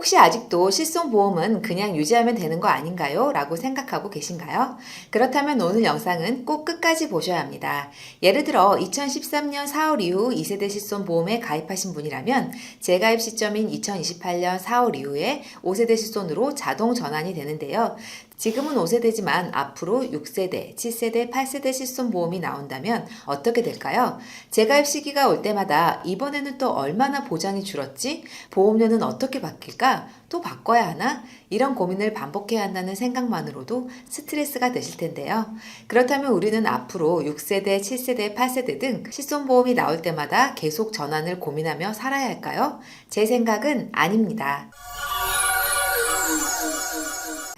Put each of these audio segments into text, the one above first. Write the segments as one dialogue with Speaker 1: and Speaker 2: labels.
Speaker 1: 혹시 아직도 실손보험은 그냥 유지하면 되는 거 아닌가요? 라고 생각하고 계신가요? 그렇다면 오늘 영상은 꼭 끝까지 보셔야 합니다. 예를 들어 2013년 4월 이후 2세대 실손보험에 가입하신 분이라면 재가입 시점인 2028년 4월 이후에 5세대 실손으로 자동 전환이 되는데요. 지금은 5세대지만 앞으로 6세대, 7세대, 8세대 실손보험이 나온다면 어떻게 될까요? 재가입 시기가 올 때마다 이번에는 또 얼마나 보장이 줄었지? 보험료는 어떻게 바뀔까? 또 바꿔야 하나? 이런 고민을 반복해야 한다는 생각만으로도 스트레스가 되실 텐데요. 그렇다면 우리는 앞으로 6세대, 7세대, 8세대 등 실손보험이 나올 때마다 계속 전환을 고민하며 살아야 할까요? 제 생각은 아닙니다.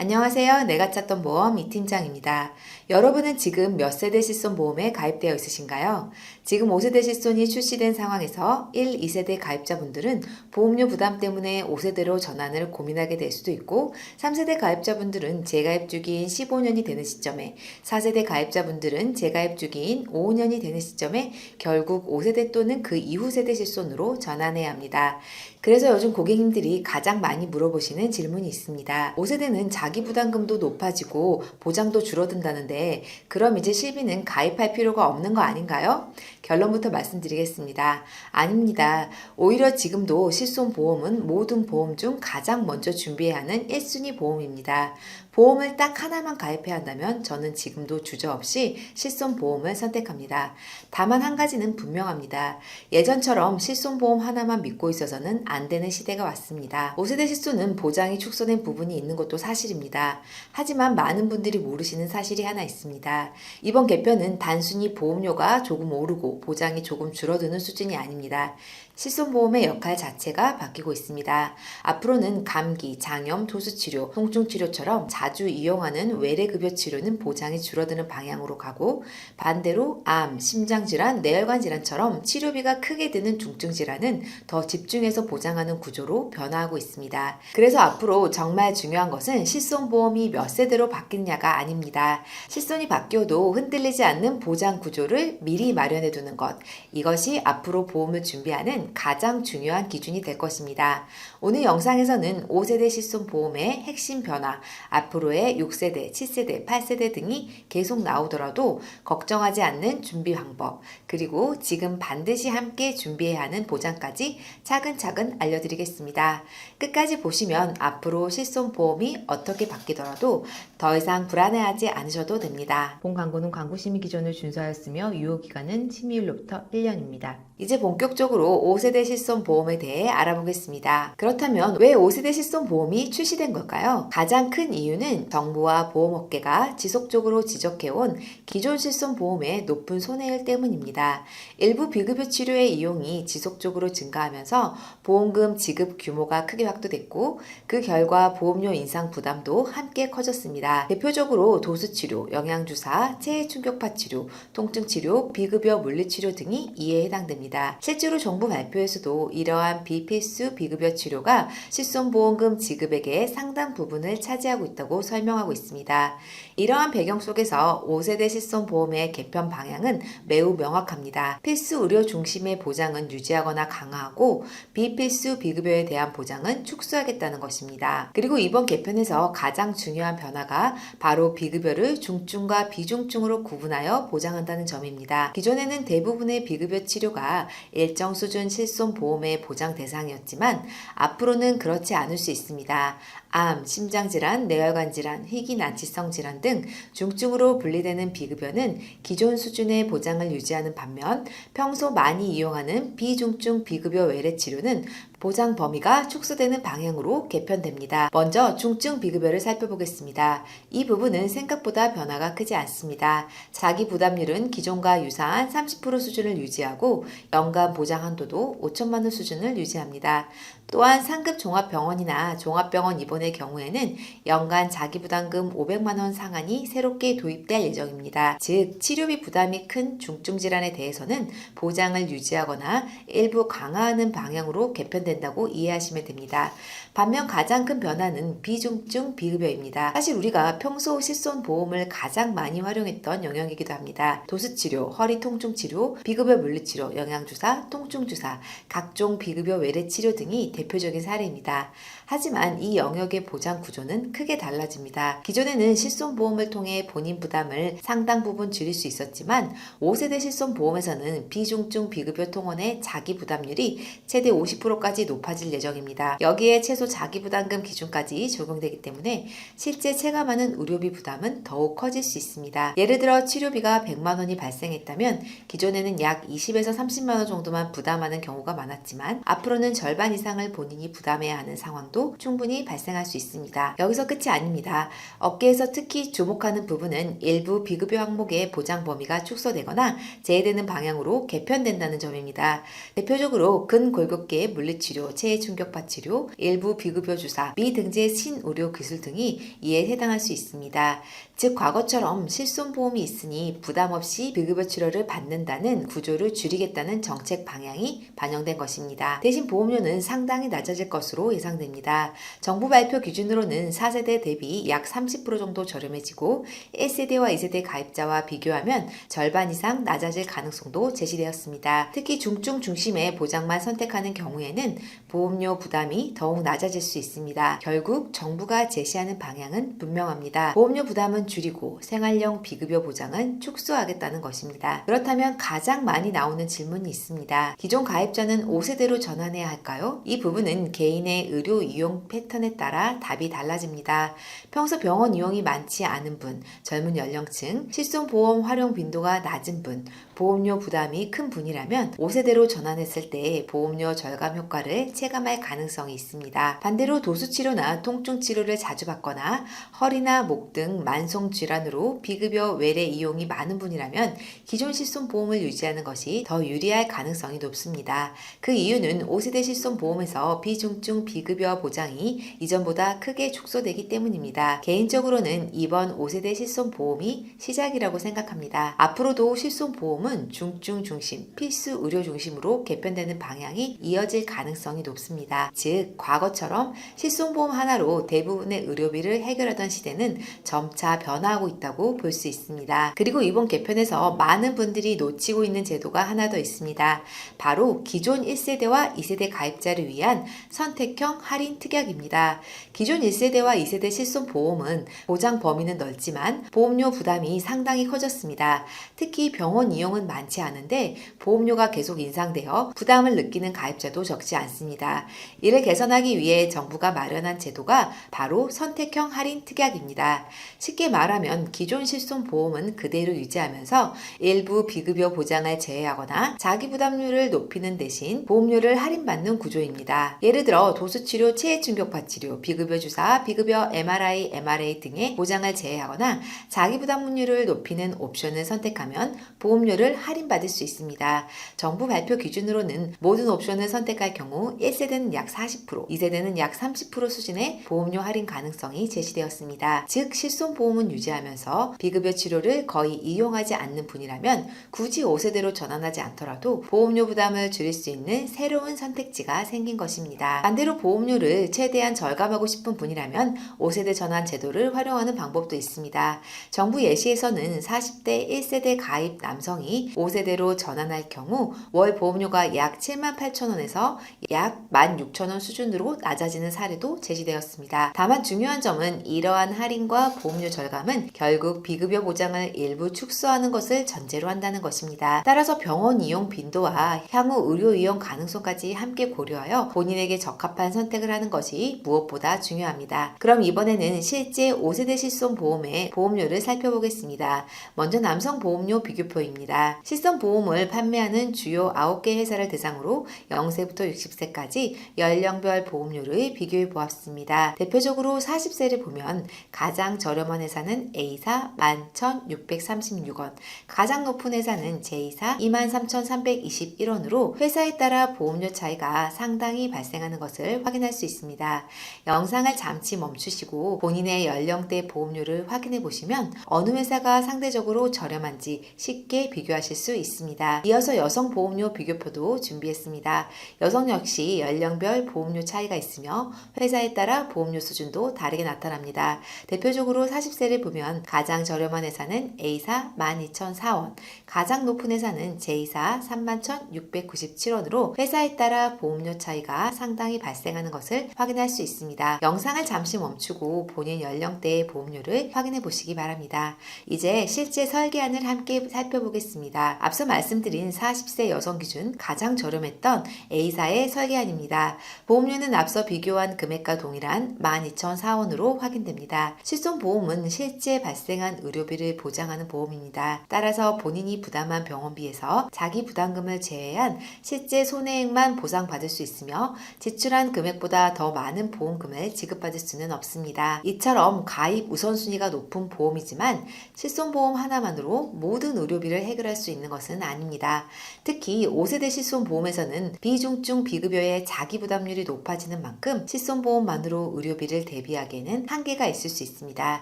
Speaker 1: 안녕하세요. 내가 찾던 보험 이팀장입니다. 여러분은 지금 몇 세대 실손보험에 가입되어 있으신가요? 지금 5세대 실손이 출시된 상황에서 1, 2세대 가입자분들은 보험료 부담 때문에 5세대로 전환을 고민하게 될 수도 있고 3세대 가입자분들은 재가입 주기인 15년이 되는 시점에 4세대 가입자분들은 재가입 주기인 5년이 되는 시점에 결국 5세대 또는 그 이후 세대 실손으로 전환해야 합니다. 그래서 요즘 고객님들이 가장 많이 물어보시는 질문이 있습니다. 5세대는 자기 부담금도 높아지고 보장도 줄어든다는데 그럼 이제 실비는 가입할 필요가 없는 거 아닌가요? 결론부터 말씀드리겠습니다. 아닙니다. 오히려 지금도 실손보험은 모든 보험 중 가장 먼저 준비해야 하는 1순위 보험입니다. 보험을 딱 하나만 가입해야 한다면 저는 지금도 주저없이 실손보험을 선택합니다. 다만 한 가지는 분명합니다. 예전처럼 실손보험 하나만 믿고 있어서는 안 되는 시대가 왔습니다. 5세대 실손은 보장이 축소된 부분이 있는 것도 사실입니다. 하지만 많은 분들이 모르시는 사실이 하나 있습니다. 이번 개편은 단순히 보험료가 조금 오르고 보장이 조금 줄어드는 수준이 아닙니다. 실손보험의 역할 자체가 바뀌고 있습니다. 앞으로는 감기, 장염, 도수치료, 통증치료처럼 자주 이용하는 외래급여 치료는 보장이 줄어드는 방향으로 가고 반대로 암, 심장질환, 뇌혈관질환처럼 치료비가 크게 드는 중증질환은 더 집중해서 보장하는 구조로 변화하고 있습니다. 그래서 앞으로 정말 중요한 것은 실손보험이 몇 세대로 바뀌느냐가 아닙니다. 실손이 바뀌어도 흔들리지 않는 보장 구조를 미리 마련해 두는 것. 이것이 앞으로 보험을 준비하는 가장 중요한 기준이 될 것입니다. 오늘 영상에서는 5세대 실손보험의 핵심 변화, 앞으로의 6세대, 7세대, 8세대 등이 계속 나오더라도 걱정하지 않는 준비 방법, 그리고 지금 반드시 함께 준비해야 하는 보장까지 차근차근 알려드리겠습니다. 끝까지 보시면 앞으로 실손보험이 어떻게 바뀌더라도 더 이상 불안해하지 않으셔도 됩니다. 본 광고는 광고 심의 기준을 준수하였으며 유효기간은 심의일로부터 1년입니다. 이제 본격적으로 5세대 실손보험에 대해 알아보겠습니다. 그렇다면 왜 5세대 실손보험이 출시된 걸까요? 가장 큰 이유는 정부와 보험업계가 지속적으로 지적해온 기존 실손보험의 높은 손해율 때문입니다. 일부 비급여 치료의 이용이 지속적으로 증가하면서 보험금 지급 규모가 크게 확대됐고 그 결과 보험료 인상 부담도 함께 커졌습니다. 대표적으로 도수치료, 영양주사, 체해충격파 치료, 통증치료, 비급여 물리치료 등이 이에 해당됩니다. 실제로 정부 발표에서도 이러한 비필수 비급여 치료가 실손보험금 지급액의 상당 부분을 차지하고 있다고 설명하고 있습니다. 이러한 배경 속에서 5세대 실손보험의 개편 방향은 매우 명확합니다. 필수 의료 중심의 보장은 유지하거나 강화하고 비필수 비급여에 대한 보장은 축소하겠다는 것입니다. 그리고 이번 개편에서 가장 중요한 변화가 바로 비급여를 중증과 비중증으로 구분하여 보장한다는 점입니다. 기존에는 대부분의 비급여 치료가 일정 수준 실손보험의 보장 대상이었지만 앞으로는 그렇지 않을 수 있습니다. 암, 심장질환, 뇌혈관질환, 희귀난치성 질환 등 중증으로 분리되는 비급여는 기존 수준의 보장을 유지하는 반면 평소 많이 이용하는 비중증 비급여 외래치료는 보장 범위가 축소되는 방향으로 개편됩니다. 먼저 중증 비급여를 살펴보겠습니다. 이 부분은 생각보다 변화가 크지 않습니다. 자기 부담률은 기존과 유사한 30% 수준을 유지하고 연간 보장 한도도 5천만 원 수준을 유지합니다. 또한 상급 종합병원이나 종합병원 입원의 경우에는 연간 자기부담금 500만 원 상한이 새롭게 도입될 예정입니다. 즉 치료비 부담이 큰 중증질환에 대해서는 보장을 유지하거나 일부 강화하는 방향으로 개편된다고 이해하시면 됩니다. 반면 가장 큰 변화는 비중증 비급여입니다. 사실 우리가 평소 실손보험을 가장 많이 활용했던 영역이기도 합니다. 도수치료, 허리 통증치료, 비급여 물리치료, 영양주사, 통증주사, 각종 비급여 외래치료 등이 대표적인 사례입니다. 하지만 이 영역의 보장 구조는 크게 달라집니다. 기존에는 실손보험을 통해 본인 부담을 상당 부분 줄일 수 있었지만 5세대 실손보험에서는 비중증 비급여 통원의 자기 부담률이 최대 50%까지 높아질 예정입니다. 여기에 최소 자기부담금 기준까지 적용되기 때문에 실제 체감하는 의료비 부담은 더욱 커질 수 있습니다. 예를 들어 치료비가 100만 원이 발생했다면 기존에는 약 20에서 30만 원 정도만 부담하는 경우가 많았지만 앞으로는 절반 이상을 본인이 부담해야 하는 상황도 충분히 발생할 수 있습니다. 여기서 끝이 아닙니다. 업계에서 특히 주목하는 부분은 일부 비급여 항목의 보장 범위가 축소되거나 제외되는 방향으로 개편된다는 점입니다. 대표적으로 근골격계 물리치료, 체해충격파 치료, 일부 비급여 주사, 미등재 신의료 기술 등이 이에 해당할 수 있습니다. 즉 과거처럼 실손보험이 있으니 부담 없이 비급여 치료를 받는다는 구조를 줄이겠다는 정책 방향이 반영된 것입니다. 대신 보험료는 상당히 낮아질 것으로 예상됩니다. 정부 발표 기준으로는 4세대 대비 약 30% 정도 저렴해지고 1세대와 2세대 가입자와 비교하면 절반 이상 낮아질 가능성도 제시되었습니다. 특히 중증 중심의 보장만 선택하는 경우에는 보험료 부담이 더욱 낮아질 수 있습니다. 결국 정부가 제시하는 방향은 분명합니다. 보험료 부담은 줄이고 생활형 비급여 보장은 축소하겠다는 것입니다. 그렇다면 가장 많이 나오는 질문이 있습니다. 기존 가입자는 5세대로 전환해야 할까요? 이 부분은 개인의 의료 이용 패턴에 따라 답이 달라집니다. 평소 병원 이용이 많지 않은 분, 젊은 연령층, 실손보험 활용 빈도가 낮은 분, 보험료 부담이 큰 분이라면 5세대로 전환했을 때 보험료 절감 효과를 체감할 가능성이 있습니다. 반대로 도수치료나 통증치료를 자주 받거나 허리나 목 등 만성질환으로 비급여 외래 이용이 많은 분이라면 기존 실손보험을 유지하는 것이 더 유리할 가능성이 높습니다. 그 이유는 5세대 실손보험에서 비중증 비급여 보장이 이전보다 크게 축소되기 때문입니다. 개인적으로는 이번 5세대 실손보험이 시작이라고 생각합니다. 앞으로도 실손보험은 중증 중심, 필수 의료 중심으로 개편되는 방향이 이어질 가능성이 높습니다. 즉 과거처럼 실손보험 하나로 대부분의 의료비를 해결하던 시대는 점차 변화하고 있다고 볼 수 있습니다. 그리고 이번 개편에서 많은 분들이 놓치고 있는 제도가 하나 더 있습니다. 바로 기존 1세대와 2세대 가입자를 위한 선택형 할인 특약입니다. 기존 1세대와 2세대 실손보험은 보장 범위는 넓지만 보험료 부담이 상당히 커졌습니다. 특히 병원 이용은 많지 않은데 보험료가 계속 인상되어 부담을 느끼는 가입자도 적지 않습니다. 이를 개선하기 위해 정부가 마련한 제도가 바로 선택형 할인 특약입니다. 쉽게 말하면 기존 실손보험은 그대로 유지하면서 일부 비급여 보장을 제외하거나 자기 부담률을 높이는 대신 보험료를 할인받는 구조입니다. 예를 들어 도수치료, 체해충격파 치료, 비급여 주사, 비급여 MRI, MRA 등의 보장을 제외하거나 자기 부담률을 높이는 옵션을 선택하면 보험료를 할인받을 수 있습니다. 정부 발표 기준으로는 모든 옵션을 선택할 경우 1세대는 약 40%, 2세대는 약 30% 수준의 보험료 할인 가능성이 제시되었습니다. 즉 실손보험은 유지하면서 비급여 치료를 거의 이용하지 않는 분이라면 굳이 5세대로 전환하지 않더라도 보험료 부담을 줄일 수 있는 새로운 선택지가 생긴 것입니다. 반대로 보험료를 최대한 절감하고 싶은 분이라면 5세대 전환 제도를 활용하는 방법도 있습니다. 정부 예시에서는 40대 1세대 가입 남성이 5세대로 전환할 경우 월 보험료가 약 78,000원에서 약 16,000원 수준으로 낮아지는 사례도 제시되었습니다. 다만 중요한 점은 이러한 할인과 보험료 절감은 결국 비급여 보장을 일부 축소하는 것을 전제로 한다는 것입니다. 따라서 병원 이용 빈도와 향후 의료 이용 가능성까지 함께 고려하여 본인에게 적합한 선택을 하는 것이 무엇보다 중요합니다. 그럼 이번에는 실제 5세대 실손보험의 보험료를 살펴보겠습니다. 먼저 남성 보험료 비교표입니다. 실손보험을 판매하는 주요 9개 회사를 대상으로 0세부터 60세까지 연령별 보험료를 비교해 보았습니다. 대표적으로 40세를 보면 가장 저렴한 회사는 A사 11,636원, 가장 높은 회사는 J사 23,321원으로 회사에 따라 보험료 차이가 상당히 발생하는 것을 확인할 수 있습니다. 영상을 잠시 멈추시고 본인의 연령대 보험료를 확인해 보시면 어느 회사가 상대적으로 저렴한지 쉽게 비교할 비교하실 수 있습니다. 이어서 여성 보험료 비교표도 준비했습니다. 여성 역시 연령별 보험료 차이가 있으며 회사에 따라 보험료 수준도 다르게 나타납니다. 대표적으로 40세를 보면 가장 저렴한 회사는 A사 12,004원, 가장 높은 회사는 J사 31,697원으로 회사에 따라 보험료 차이가 상당히 발생하는 것을 확인할 수 있습니다. 영상을 잠시 멈추고 본인 연령대의 보험료를 확인해 보시기 바랍니다. 이제 실제 설계안을 함께 살펴보겠습니다. 앞서 말씀드린 40세 여성 기준 가장 저렴했던 A사의 설계안입니다. 보험료는 앞서 비교한 금액과 동일한 12,004원으로 확인됩니다. 실손보험은 실제 발생한 의료비를 보장하는 보험입니다. 따라서 본인이 부담한 병원비에서 자기 부담금을 제외한 실제 손해액만 보상받을 수 있으며 지출한 금액보다 더 많은 보험금을 지급받을 수는 없습니다. 이처럼 가입 우선순위가 높은 보험이지만 실손보험 하나만으로 모든 의료비를 해결할 수 있는 것은 아닙니다. 특히 5세대 실손보험에서는 비중증 비급여의 자기 부담률이 높아지는 만큼 실손보험만으로 의료비를 대비하기에는 한계가 있을 수 있습니다.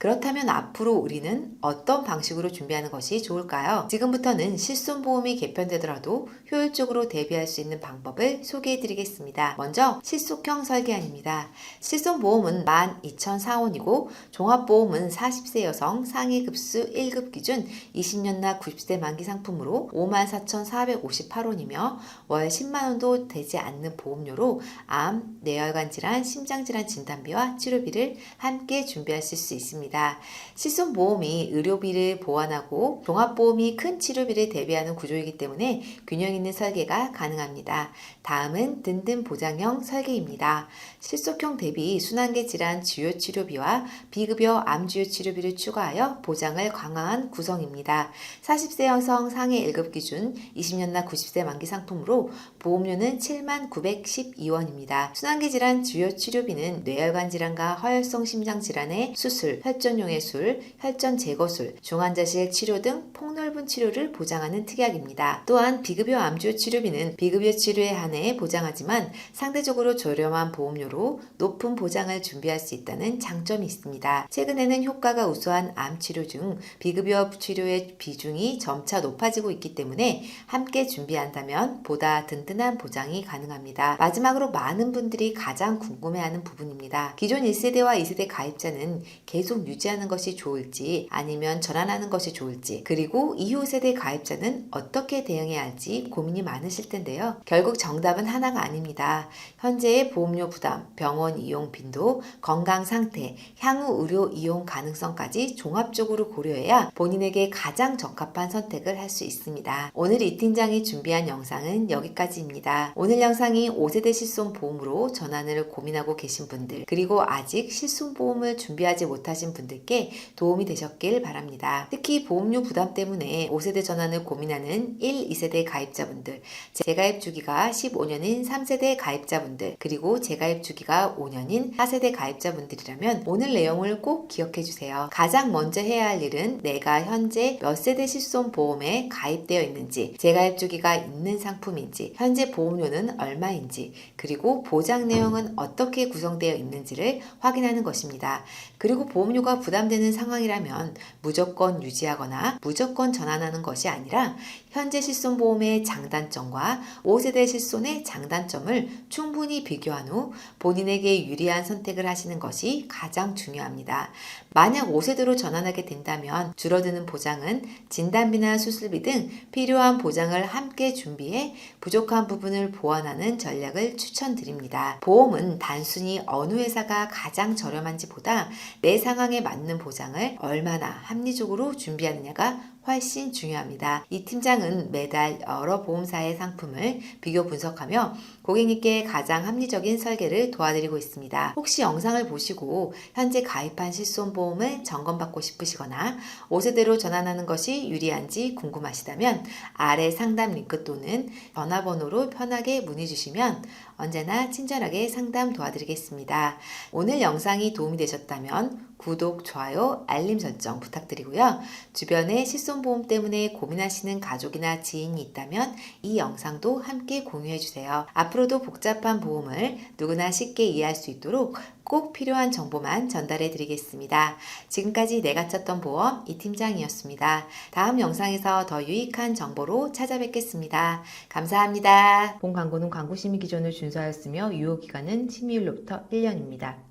Speaker 1: 그렇다면 앞으로 우리는 어떤 방식으로 준비하는 것이 좋을까요? 지금부터는 실손보험이 개편되더라도 효율적으로 대비할 수 있는 방법을 소개해 드리겠습니다. 먼저 실속형 설계안입니다. 실손보험은 12,004원이고 종합보험은 40세 여성 상위급수 1급 기준 20년 나 90세 만기 상품으로 54,458원이며 월 10만원도 되지 않는 보험료로 암, 뇌혈관 질환, 심장질환 진단비와 치료비를 함께 준비하실 수 있습니다. 실손보험이 의료비를 보완하고 종합보험이 큰 치료비를 대비하는 구조이기 때문에 균형 있는 설계가 가능합니다. 다음은 든든 보장형 설계입니다. 실속형 대비 순환계 질환 주요 치료비와 비급여 암 주요 치료비를 추가하여 보장을 강화한 구성입니다. 40세 여성 상해 1급 기준 20년 나 90세 만기 상품으로 보험료는 79,912원입니다. 순환계 질환 주요 치료비는 뇌혈관 질환과 허혈성 심장 질환의 수술, 혈전용해술, 혈전 제거술, 중환자실 치료 등 폭넓은 치료를 보장하는 특약입니다. 또한 비급여 암 주요 치료비는 비급여 치료에 한해 보장하지만 상대적으로 저렴한 보험료로 높은 보장을 준비할 수 있다는 장점이 있습니다. 최근에는 효과가 우수한 암 치료 중 비급여 치료의 비중이 점차 높아지고 있기 때문에 함께 준비한다면 보다 든든한 보장이 가능합니다. 마지막으로 많은 분들이 가장 궁금해하는 부분입니다. 기존 1세대와 2세대 가입자는 계속 유지하는 것이 좋을지 아니면 전환하는 것이 좋을지 그리고 이후 세대 가입자는 어떻게 대응해야 할지 고민이 많으실 텐데요. 결국 정답은 하나가 아닙니다. 현재의 보험료 부담, 병원 이용 빈도, 건강 상태, 향후 의료 이용 가능성까지 종합적으로 고려해야 본인에게 가장 적합한 선택을 할 수 있습니다. 오늘 이 팀장이 준비한 영상은 여기까지입니다. 오늘 영상이 5세대 실손보험으로 전환을 고민하고 계신 분들 그리고 아직 실손보험을 준비하지 못하신 분들께 도움이 되셨길 바랍니다. 특히 보험료 부담 때문에 5세대 전환을 고민하는 1, 2세대 가입자분들, 재가입 주기가 15년인 3세대 가입자분들 그리고 재가입 주기가 5년인 4세대 가입자분들이라면 오늘 내용을 꼭 기억해 주세요. 가장 먼저 해야 할 일은 내가 현재 몇 세대 실손보험에 가입되어 있는지, 재가입 주기가 있는 상품인지, 현재 보험료는 얼마인지, 그리고 보장 내용은 어떻게 구성되어 있는지를 확인하는 것입니다. 그리고 보험료가 부담되는 상황이라면 무조건 유지하거나 무조건 전환하는 것이 아니라 현재 실손보험의 장단점과 5세대 실손의 장단점을 충분히 비교한 후 본인에게 유리한 선택을 하시는 것이 가장 중요합니다. 만약 5세대로 전환하게 된다면 줄어드는 보장은 진단비나 수술비 등 필요한 보장을 함께 준비해 부족한 부분을 보완하는 전략을 추천드립니다. 보험은 단순히 어느 회사가 가장 저렴한지 보다 내 상황에 맞는 보장을 얼마나 합리적으로 준비하느냐가 훨씬 중요합니다. 이 팀장은 매달 여러 보험사의 상품을 비교 분석하며 고객님께 가장 합리적인 설계를 도와드리고 있습니다. 혹시 영상을 보시고 현재 가입한 실손보험을 점검받고 싶으시거나 5세대로 전환하는 것이 유리한지 궁금하시다면 아래 상담 링크 또는 전화번호로 편하게 문의 주시면 언제나 친절하게 상담 도와드리겠습니다. 오늘 영상이 도움이 되셨다면 구독, 좋아요, 알림 설정 부탁드리고요. 주변에 실손보험 때문에 고민하시는 가족이나 지인이 있다면 이 영상도 함께 공유해주세요. 앞으로도 복잡한 보험을 누구나 쉽게 이해할 수 있도록 꼭 필요한 정보만 전달해 드리겠습니다. 지금까지 내가 쳤던 보험 이 팀장이었습니다. 다음 영상에서 더 유익한 정보로 찾아뵙겠습니다. 감사합니다. 본 광고는 광고 심의 기준을 준수하였으며 유효기간은 심의일로부터 1년입니다.